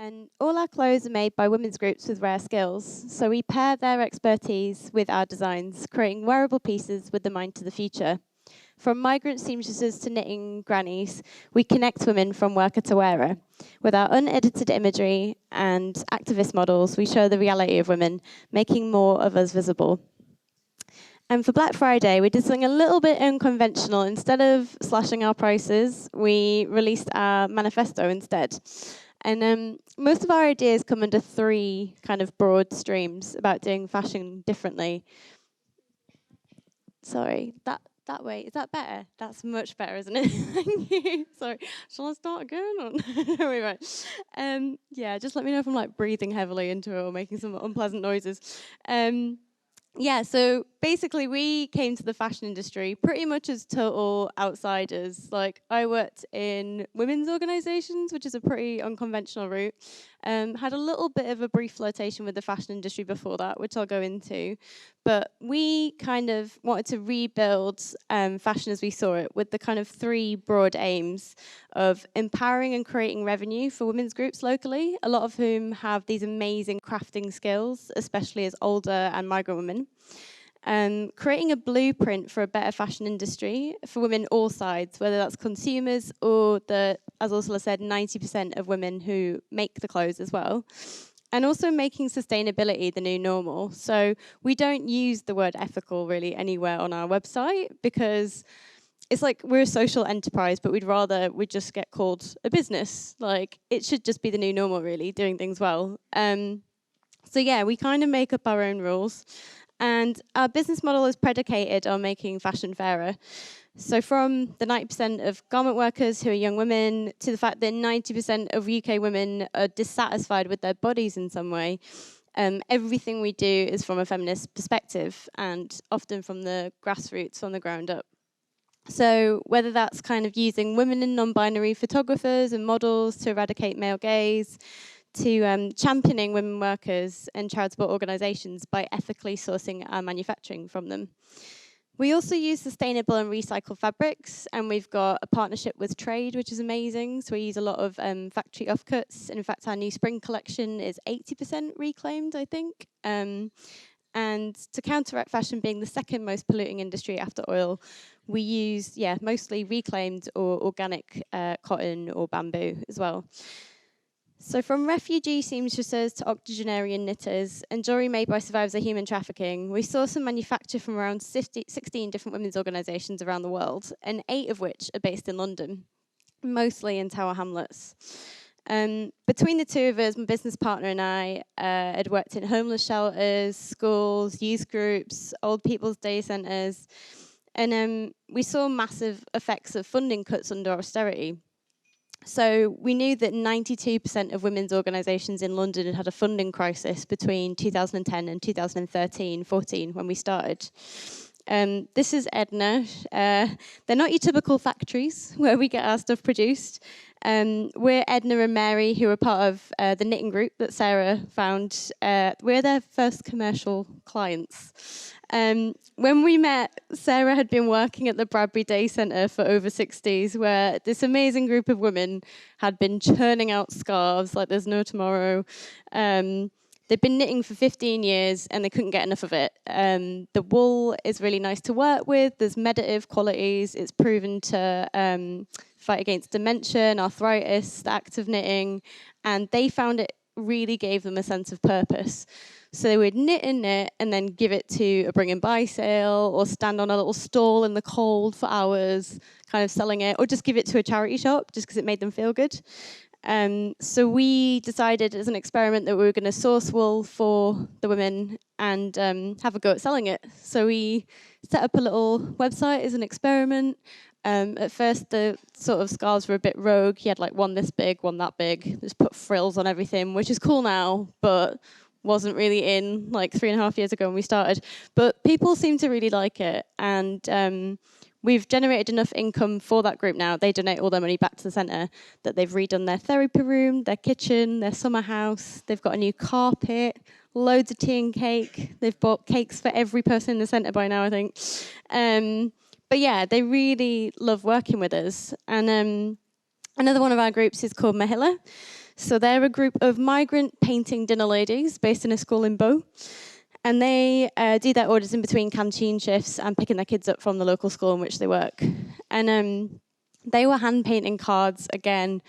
And all our clothes are made by women's groups with rare skills. So we pair their expertise with our designs, creating wearable pieces with the mind to the future. From migrant seamstresses to knitting grannies, we connect women from worker to wearer. With our unedited imagery and activist models, we show the reality of women, making more of us visible. And for Black Friday, we did something a little bit unconventional. Instead of slashing our prices, we released our manifesto instead. And most of our ideas come under three kind of broad streams about doing fashion differently. Sorry, that way, is that better? That's much better, isn't it? Thank you. Sorry, shall I start again? Right. Yeah, just let me know if I'm like breathing heavily into it or making some unpleasant noises. Yeah, so basically we came to the fashion industry pretty much as total outsiders. Like, I worked in women's organisations, which is a pretty unconventional route. Had a little bit of a brief flirtation with the fashion industry before that, which I'll go into. But we kind of wanted to rebuild fashion as we saw it with the kind of three broad aims of empowering and creating revenue for women's groups locally, a lot of whom have these amazing crafting skills, especially as older and migrant women. Creating a blueprint for a better fashion industry for women all sides, whether that's consumers or as Ursula said, 90% of women who make the clothes as well. And also making sustainability the new normal. So we don't use the word ethical really anywhere on our website because it's like we're a social enterprise, but we'd just get called a business. Like, it should just be the new normal really, doing things well. So yeah, we kind of make up our own rules. And our business model is predicated on making fashion fairer. So from the 90% of garment workers who are young women to the fact that 90% of UK women are dissatisfied with their bodies in some way, everything we do is from a feminist perspective and often from the grassroots, from the ground up. So whether that's kind of using women and non-binary photographers and models to eradicate male gaze, to championing women workers and charitable organisations by ethically sourcing our manufacturing from them. We also use sustainable and recycled fabrics, and we've got a partnership with Trade, which is amazing. So we use a lot of factory offcuts. In fact, our new spring collection is 80% reclaimed, I think. And to counteract fashion being the second most polluting industry after oil, we use, mostly reclaimed or organic cotton or bamboo as well. So from refugee seamstresses to octogenarian knitters and jewellery made by survivors of human trafficking, we source and manufacture from around 16 different women's organisations around the world, and 8 of which are based in London, mostly in Tower Hamlets. Between the two of us, my business partner and I had worked in homeless shelters, schools, youth groups, old people's day centres, and we saw massive effects of funding cuts under austerity. So we knew that 92% of women's organisations in London had had a funding crisis between 2010 and 2013-14 when we started. This is Edna. They're not your typical factories where we get our stuff produced. We're Edna and Mary, who are part of the knitting group that Sarah found. We're their first commercial clients. When we met, Sarah had been working at the Bradbury Day Centre for over 60s, where this amazing group of women had been churning out scarves like there's no tomorrow. They'd been knitting for 15 years and they couldn't get enough of it. The wool is really nice to work with. There's medicative qualities. It's proven to fight against dementia and arthritis, the act of knitting. And they found it really gave them a sense of purpose. So they would knit and then give it to a bring and buy sale or stand on a little stall in the cold for hours, kind of selling it, or just give it to a charity shop just because it made them feel good. So we decided as an experiment that we were going to source wool for the women and have a go at selling it. So we set up a little website as an experiment. At first, the sort of scarves were a bit rogue. You had like one this big, one that big. Just put frills on everything, which is cool now, but wasn't really in like 3.5 years ago when we started. But people seem to really like it. And we've generated enough income for that group now. They donate all their money back to the centre, that they've redone their therapy room, their kitchen, their summer house. They've got a new carpet, loads of tea and cake. They've bought cakes for every person in the centre by now, I think. But yeah, they really love working with us. And another one of our groups is called Mahila. So they're a group of migrant painting dinner ladies based in a school in Bow. And they do their orders in between canteen shifts and picking their kids up from the local school in which they work. And they were hand painting cards again,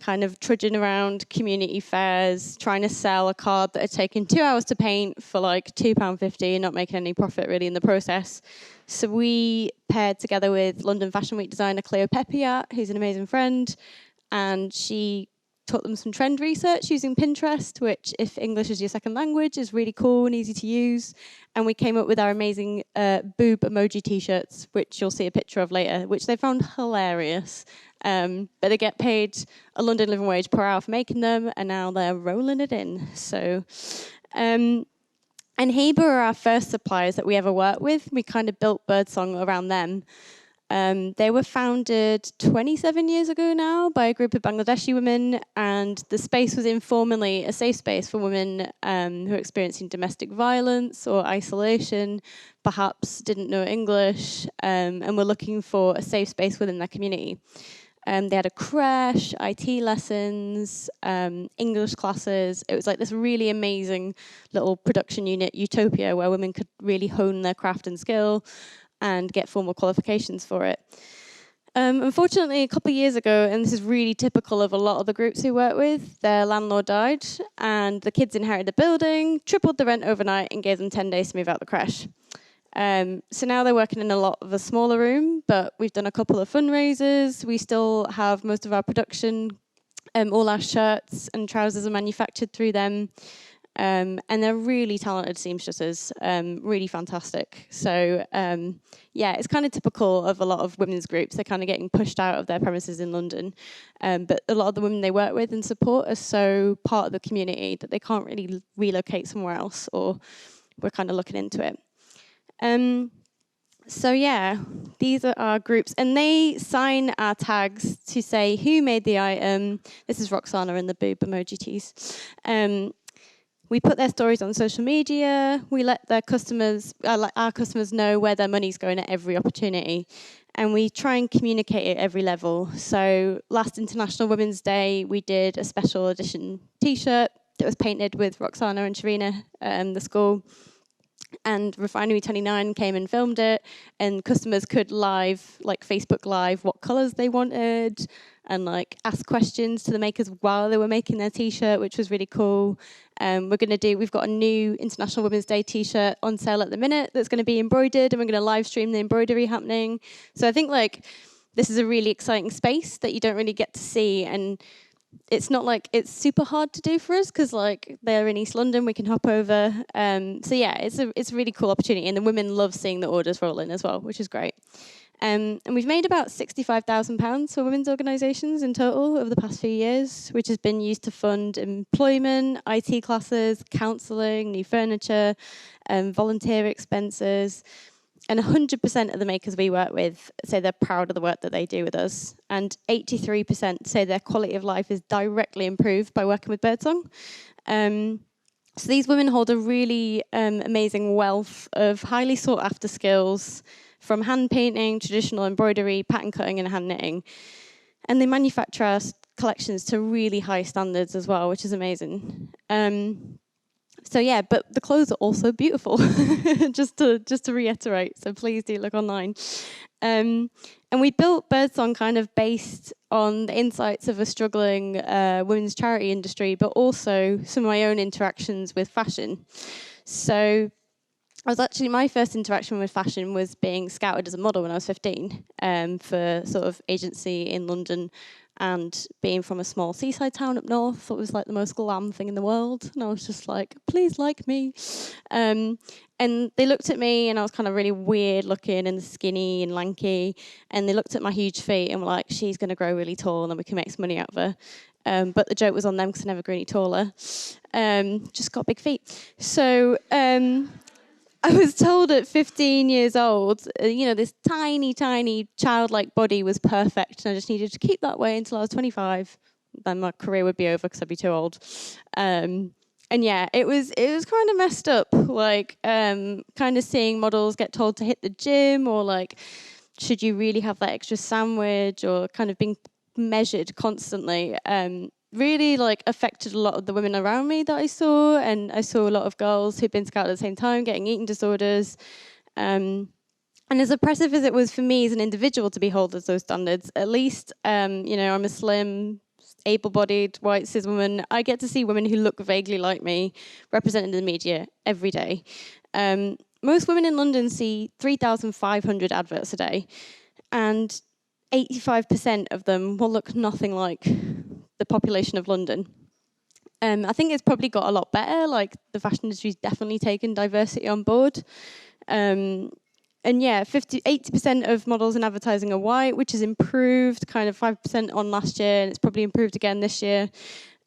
kind of trudging around community fairs, trying to sell a card that had taken 2 hours to paint for like £2.50, not making any profit really in the process. So we paired together with London Fashion Week designer Cleo Pepiat, who's an amazing friend, and she taught them some trend research using Pinterest, which, if English is your second language, is really cool and easy to use. And we came up with our amazing boob emoji t-shirts, which you'll see a picture of later, which they found hilarious. But they get paid a London living wage per hour for making them, and now they're rolling it in. So, and Heba are our first suppliers that we ever worked with. We kind of built Birdsong around them. They were founded 27 years ago now by a group of Bangladeshi women, and the space was informally a safe space for women who are experiencing domestic violence or isolation, perhaps didn't know English, and were looking for a safe space within their community. They had a creche, IT lessons, English classes. It was like this really amazing little production unit utopia where women could really hone their craft and skill and get formal qualifications for it. Unfortunately, a couple of years ago, and this is really typical of a lot of the groups we work with, their landlord died, and the kids inherited the building, tripled the rent overnight, and gave them 10 days to move out the creche. So now they're working in a lot of a smaller room, but we've done a couple of fundraisers. We still have most of our production, all our shirts and trousers are manufactured through them. And they're really talented seamstresses, really fantastic. So, yeah, it's kind of typical of a lot of women's groups. They're kind of getting pushed out of their premises in London. But a lot of the women they work with and support are so part of the community that they can't really relocate somewhere else, or we're kind of looking into it. So yeah, these are our groups, and they sign our tags to say who made the item. This is Roxana and the boob emoji tees. We put their stories on social media. We let their customers, our customers, know where their money's going at every opportunity, and we try and communicate at every level. So last International Women's Day, we did a special edition T-shirt that was painted with Roxana and Sharina, the school. And Refinery 29 came and filmed it, and customers could live, like Facebook Live, what colours they wanted, and like ask questions to the makers while they were making their T-shirt, which was really cool. We've got a new International Women's Day T-shirt on sale at the minute that's going to be embroidered, and we're going to live stream the embroidery happening. So I think like this is a really exciting space that you don't really get to see, and it's not like it's super hard to do for us because like they're in East London, we can hop over. So yeah, it's a really cool opportunity, and the women love seeing the orders roll in as well, which is great. And we've made about £65,000 for women's organisations in total over the past few years, which has been used to fund employment, IT classes, counselling, new furniture, volunteer expenses. And 100% of the makers we work with say they're proud of the work that they do with us. And 83% say their quality of life is directly improved by working with Birdsong. So these women hold a really amazing wealth of highly sought after skills, from hand painting, traditional embroidery, pattern cutting and hand knitting. And they manufacture our collections to really high standards as well, which is amazing. So yeah, but the clothes are also beautiful, just to reiterate, so please do look online. And we built Birdsong kind of based on the insights of a struggling women's charity industry, but also some of my own interactions with fashion. So my first interaction with fashion was being scouted as a model when I was 15 for sort of agency in London, and being from a small seaside town up north, it was like the most glam thing in the world. And I was just like, please like me. And they looked at me, and I was kind of really weird looking and skinny and lanky. And they looked at my huge feet and were like, she's going to grow really tall and then we can make some money out of her. But the joke was on them because I never grew any taller. Just got big feet. So I was told at 15 years old, this tiny, tiny childlike body was perfect, and I just needed to keep that way until I was 25. Then my career would be over because I'd be too old. And yeah, it was kind of messed up, like kind of seeing models get told to hit the gym, or like, should you really have that extra sandwich, or kind of being measured constantly. really like affected a lot of the women around me that I saw, and I saw a lot of girls who'd been scouted at the same time getting eating disorders. And as oppressive as it was for me as an individual to be held to those standards, at least, you know, I'm a slim, able-bodied, white, cis woman. I get to see women who look vaguely like me represented in the media every day. Most women in London see 3,500 adverts a day, and 85% of them will look nothing like the population of London. I think it's probably got a lot better, like the fashion industry's definitely taken diversity on board. And yeah, 80% of models in advertising are white, which has improved kind of 5% on last year, and it's probably improved again this year.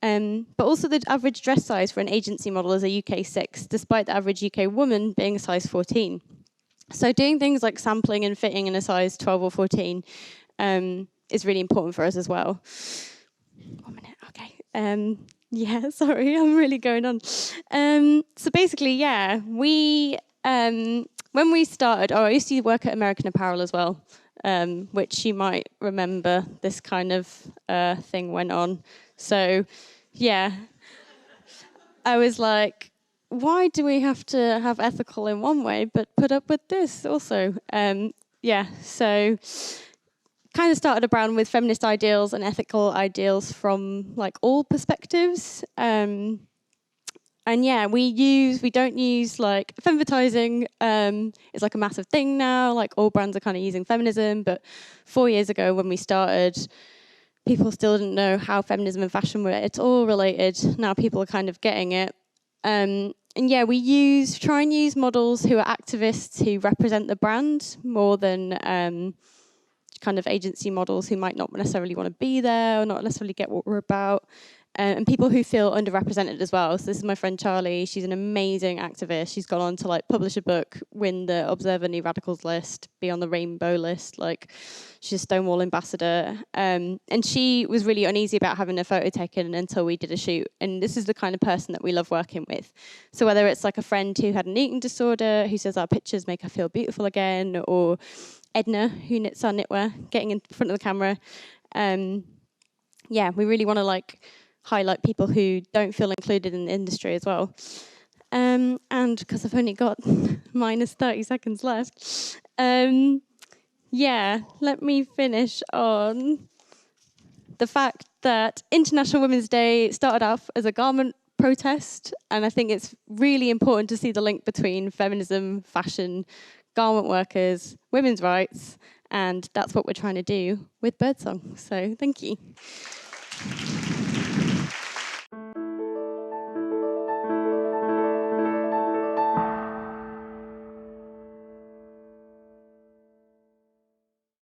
But also the average dress size for an agency model is a UK 6, despite the average UK woman being a size 14. So doing things like sampling and fitting in a size 12 or 14 is really important for us as well. 1 minute, okay. Yeah, sorry, I'm really going on. So basically, yeah, when we started, I used to work at American Apparel as well, which you might remember this kind of thing went on. So, yeah, I was like, why do we have to have ethical in one way, but put up with this also? Yeah, so kind of started around with feminist ideals and ethical ideals from like all perspectives. And yeah, we don't use like femvertising is like a massive thing now. Like all brands are kind of using feminism, but 4 years ago when we started, people still didn't know how feminism and fashion were. It's all related. Now people are kind of getting it. And yeah, we try and use models who are activists who represent the brand more than kind of agency models who might not necessarily want to be there or not necessarily get what we're about. And people who feel underrepresented as well. So this is my friend Charlie. She's an amazing activist. She's gone on to like publish a book, win the Observer New Radicals list, be on the Rainbow list. Like she's a Stonewall ambassador. And she was really uneasy about having a photo taken until we did a shoot. And this is the kind of person that we love working with. So whether it's like a friend who had an eating disorder, who says our pictures make her feel beautiful again, or Edna, who knits our knitwear, getting in front of the camera. Yeah, we really want to like highlight people who don't feel included in the industry as well. And because I've only got minus 30 seconds left, yeah, let me finish on the fact that International Women's Day started off as a garment protest, and I think it's really important to see the link between feminism, fashion, garment workers, women's rights, and that's what we're trying to do with Birdsong. So thank you.